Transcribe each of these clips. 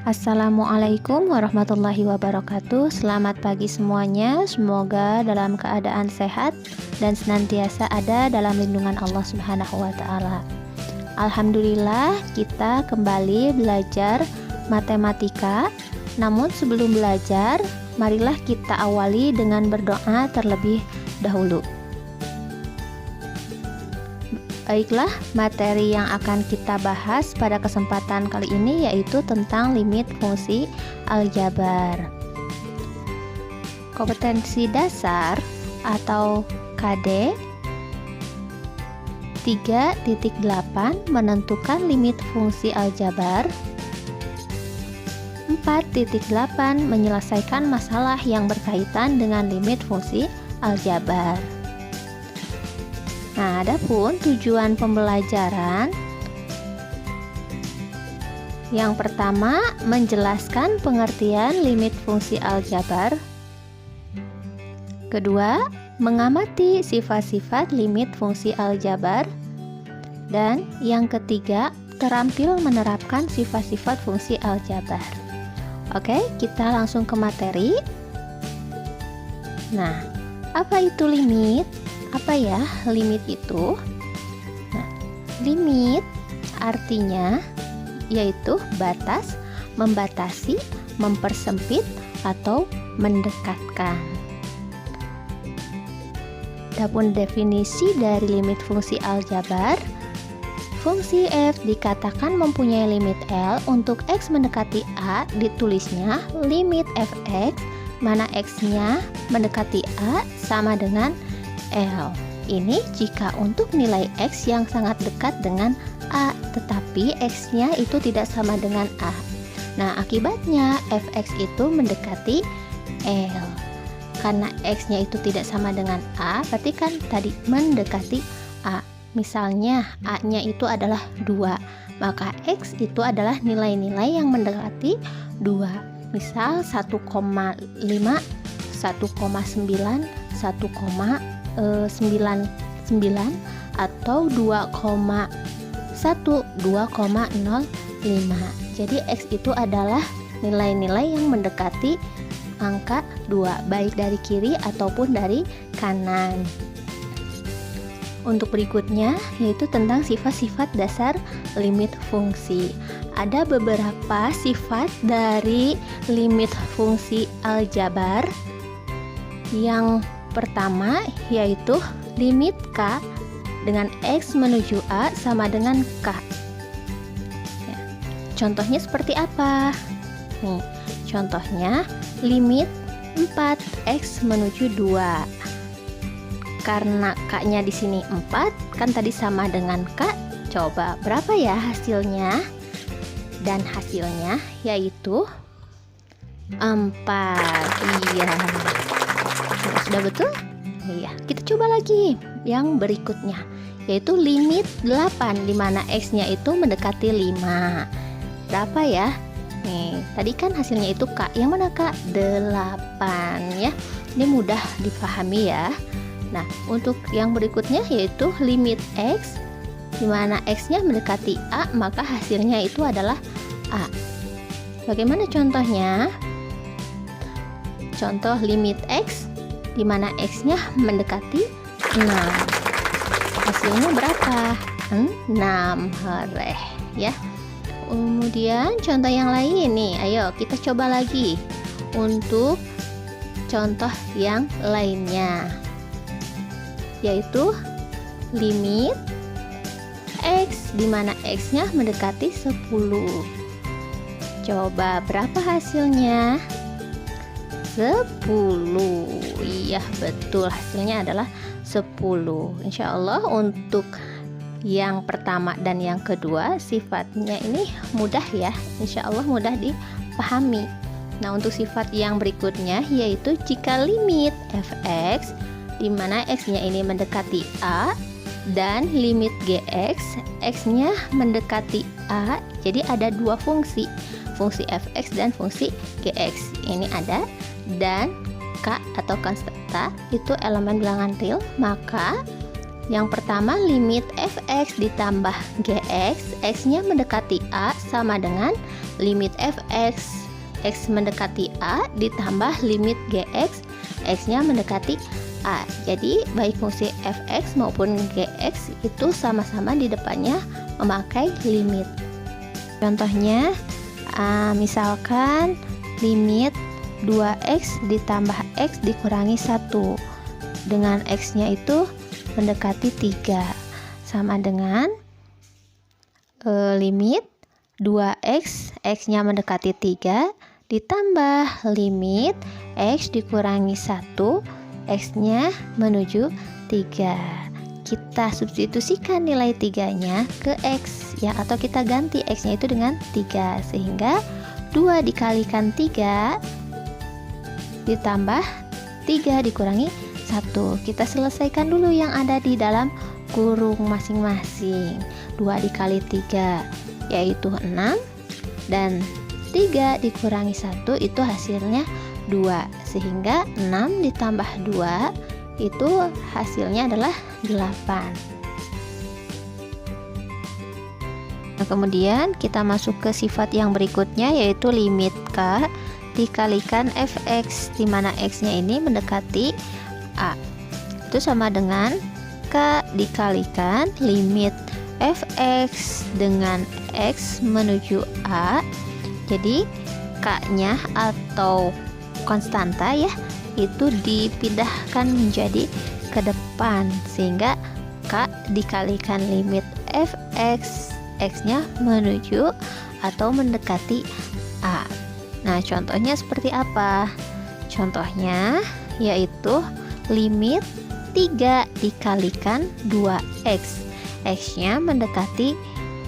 Assalamualaikum warahmatullahi wabarakatuh. Selamat pagi semuanya. Semoga dalam keadaan sehat dan senantiasa ada dalam lindungan Allah Subhanahu wa taala. Alhamdulillah, kita kembali belajar matematika. Namun sebelum belajar, marilah kita awali dengan berdoa terlebih dahulu. Baiklah, materi yang akan kita bahas pada kesempatan kali ini yaitu tentang limit fungsi aljabar. Kompetensi dasar atau KD 3.8 menentukan limit fungsi aljabar. 4.8 menyelesaikan masalah yang berkaitan dengan limit fungsi aljabar. Nah, adapun tujuan pembelajaran yang pertama, menjelaskan pengertian limit fungsi aljabar. Kedua, mengamati sifat-sifat limit fungsi aljabar. Dan yang ketiga, terampil menerapkan sifat-sifat fungsi aljabar. Oke, kita langsung ke materi. Nah, apa itu limit? Apa ya limit itu? Nah, limit artinya yaitu batas, membatasi, mempersempit, atau mendekatkan. Adapun definisi dari limit fungsi aljabar, fungsi f dikatakan mempunyai limit L untuk x mendekati A, ditulisnya limit fx mana x-nya mendekati A sama dengan L. Ini jika untuk nilai X yang sangat dekat dengan A, tetapi X-nya itu tidak sama dengan A. Nah, akibatnya Fx itu mendekati L. Karena X-nya itu tidak sama dengan A, berarti kan tadi mendekati A. Misalnya A-nya itu adalah 2, maka X itu adalah nilai-nilai yang mendekati 2. Misal 1,5, 1,9, 1,99 atau 2,05. Jadi X itu adalah nilai-nilai yang mendekati angka 2, baik dari kiri ataupun dari kanan. Untuk berikutnya yaitu tentang sifat-sifat dasar limit fungsi. Ada beberapa sifat dari limit fungsi aljabar. Yang pertama yaitu limit K dengan X menuju A sama dengan K. Ya. Contohnya seperti apa? Nih, contohnya limit 4X menuju 2. Karena K-nya di sini 4, kan tadi sama dengan K. Coba berapa ya hasilnya? Dan hasilnya yaitu 4. Iya. Sudah betul? Iya, kita coba lagi yang berikutnya, yaitu limit 8 di mana X-nya itu mendekati 5. Berapa ya? Nih, tadi kan hasilnya itu K. Yang mana K? 8 ya. Ini mudah dipahami ya. Nah, untuk yang berikutnya yaitu limit X di mana X-nya mendekati A, maka hasilnya itu adalah A. Bagaimana contohnya? Contoh limit X di mana X-nya mendekati 6. Hasilnya berapa? 6 hareh ya. Kemudian contoh yang lain nih, ayo kita coba lagi untuk contoh yang lainnya, yaitu limit X di mana X-nya mendekati 10. Coba berapa hasilnya? 10. Iya betul, hasilnya adalah 10. Insya Allah untuk yang pertama dan yang kedua sifatnya ini mudah ya. Insya Allah mudah dipahami. Nah, untuk sifat yang berikutnya yaitu jika limit fx di mana x-nya ini mendekati A dan limit gx, x-nya mendekati A. Jadi ada dua fungsi fx dan fungsi gx. Ini ada, dan K atau konstanta itu elemen bilangan real, maka Yang pertama, limit fx ditambah gx, x-nya mendekati a sama dengan limit fx, x mendekati a ditambah limit gx, x-nya mendekati a. Jadi baik fungsi fx maupun gx itu sama-sama di depannya memakai limit. Contohnya, misalkan limit 2x ditambah x dikurangi 1 dengan x-nya itu mendekati 3 sama dengan limit 2x, x-nya mendekati 3 ditambah limit x dikurangi 1, x-nya menuju 3. Kita substitusikan nilai 3-nya ke x ya, atau kita ganti x-nya itu dengan 3 sehingga 2 dikalikan 3 ditambah 3 dikurangi 1. Kita selesaikan dulu yang ada di dalam kurung masing-masing. 2 dikali 3 yaitu 6 dan 3 dikurangi 1 itu hasilnya 2, sehingga 6 ditambah 2 itu hasilnya adalah 8. Nah, kemudian kita masuk ke sifat yang berikutnya yaitu limit k dikalikan fx, di mana x-nya ini mendekati a. Itu sama dengan k dikalikan limit fx dengan x menuju a. Jadi k-nya atau konstanta ya, itu dipindahkan menjadi ke depan sehingga k dikalikan limit fx, x-nya menuju atau mendekati a. Nah, contohnya seperti apa? Contohnya yaitu limit 3 dikalikan 2x, x-nya mendekati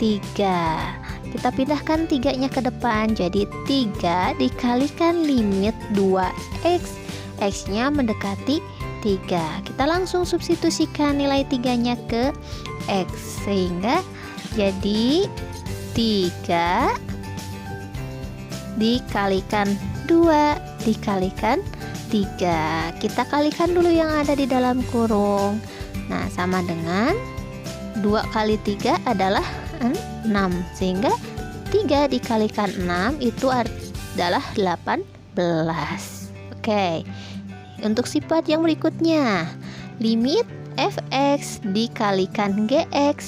3. Kita pindahkan 3-nya ke depan, jadi 3 dikalikan limit 2x, x-nya mendekati 3. Kita langsung substitusikan nilai 3-nya ke x sehingga jadi 3 dikalikan 2 dikalikan 3. Kita kalikan dulu yang ada di dalam kurung. Nah, sama dengan 2 kali 3 adalah 6, sehingga 3 dikalikan 6 itu adalah 18. Oke. Untuk sifat yang berikutnya, limit fx dikalikan gx,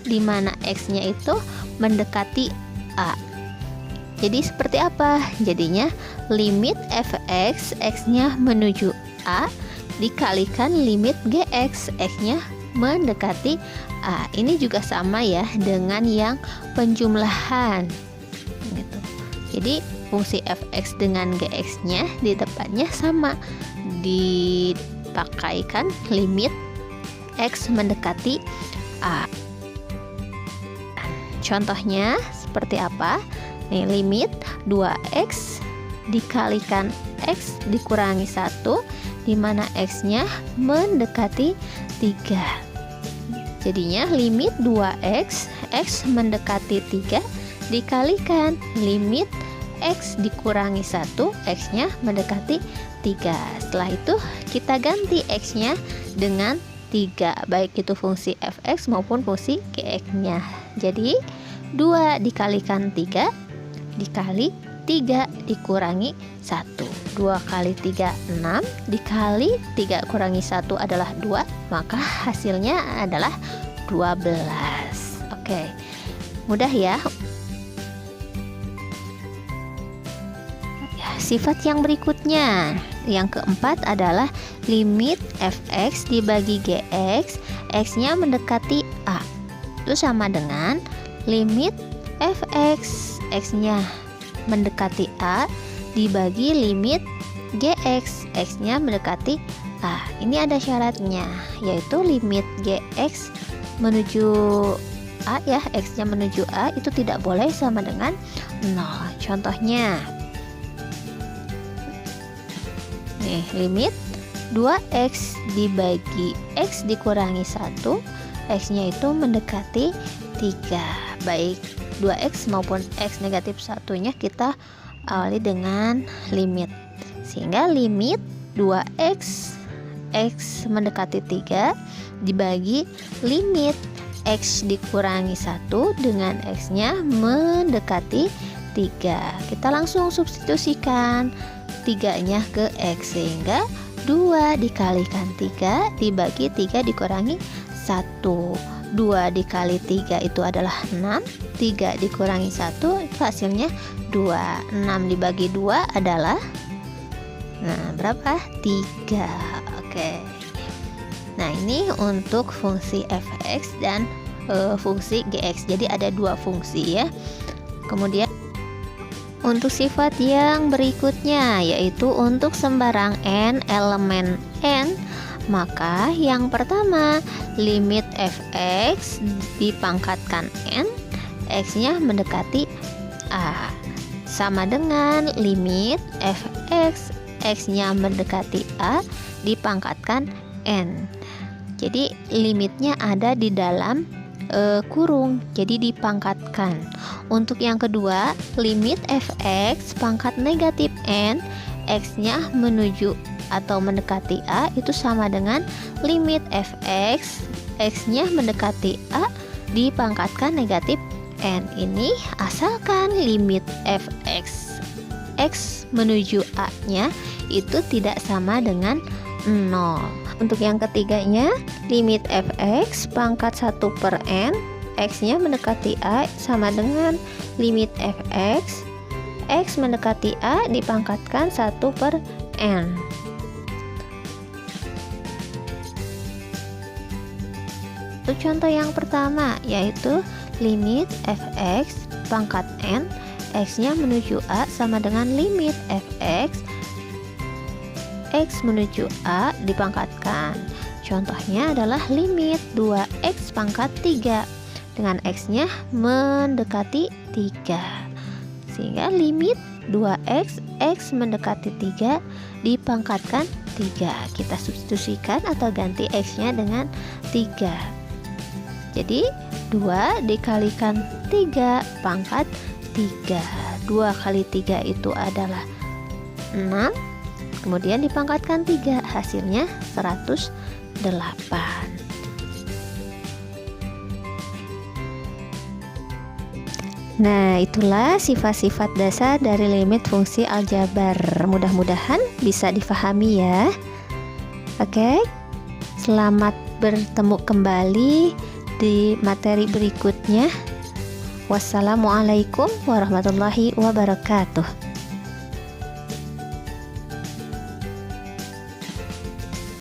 di mana x-nya itu mendekati a. Jadi seperti apa? Jadinya limit fx, x-nya menuju a dikalikan limit gx, x-nya mendekati a. Ini juga sama ya dengan yang penjumlahan gitu. Jadi fungsi fx dengan gx-nya di depannya sama, dipakaikan limit x mendekati a. Contohnya seperti apa? Nih, limit 2x dikalikan x dikurangi 1, di mana x-nya mendekati 3. Jadinya limit 2x, x mendekati 3 dikalikan limit x dikurangi 1, x-nya mendekati 3. Setelah itu kita ganti x-nya dengan 3, baik itu fungsi fx maupun fungsi gx-nya. Jadi 2 dikalikan 3 dikali 3 dikurangi 1. 2 kali 3 6, dikali 3 kurangi 1 adalah 2, maka hasilnya adalah 12. Oke, mudah ya. Sifat yang berikutnya, yang keempat adalah limit fx dibagi gx, x-nya mendekati a. Itu sama dengan limit fx, x-nya mendekati a dibagi limit gx, x-nya mendekati a. Ini ada syaratnya, yaitu limit gx menuju a ya, x-nya menuju a itu tidak boleh sama dengan 0. Contohnya nih, limit 2x dibagi x dikurangi 1, x-nya itu mendekati 3. Baik 2x maupun x negatif 1-nya kita awali dengan limit, sehingga limit 2x X mendekati 3 dibagi limit X dikurangi 1 dengan X-nya mendekati 3. Kita langsung substitusikan 3-nya ke X, sehingga 2 dikalikan 3 dibagi 3 dikurangi 1. 2 dikali 3 itu adalah 6, 3 dikurangi 1 itu hasilnya 2. 6 dibagi 2 adalah, nah berapa? 3. Oke. Nah ini untuk fungsi f(x) dan fungsi gx. Jadi ada dua fungsi ya. Kemudian untuk sifat yang berikutnya, yaitu untuk sembarang n elemen n, maka yang pertama limit f(x) dipangkatkan n, x-nya mendekati a, sama dengan limit f(x) x-nya mendekati a dipangkatkan n. Jadi limitnya ada di dalam kurung, jadi dipangkatkan. Untuk yang kedua, limit f(x) pangkat negatif n, x-nya menuju atau mendekati a itu sama dengan limit f(x) x-nya mendekati a dipangkatkan negatif n. Ini asalkan limit f(x) x menuju a-nya itu tidak sama dengan 0. Untuk yang ketiganya, limit f(x) pangkat 1 per n, x-nya mendekati a sama dengan limit f(x) x mendekati a dipangkatkan 1 per n. Untuk contoh yang pertama, yaitu limit f(x) pangkat n, x-nya menuju a sama dengan limit f(x) x menuju a dipangkatkan. Contohnya adalah limit 2x pangkat 3 dengan x-nya mendekati 3, sehingga limit 2x x mendekati 3 dipangkatkan 3. Kita substitusikan atau ganti x-nya dengan 3. Jadi 2 dikalikan 3 pangkat 3. 2 kali 3 itu adalah 6, kemudian dipangkatkan 3, hasilnya 108. Nah, itulah sifat-sifat dasar dari limit fungsi aljabar. Mudah-mudahan bisa difahami ya. Oke, selamat bertemu kembali di materi berikutnya. Wassalamualaikum warahmatullahi wabarakatuh.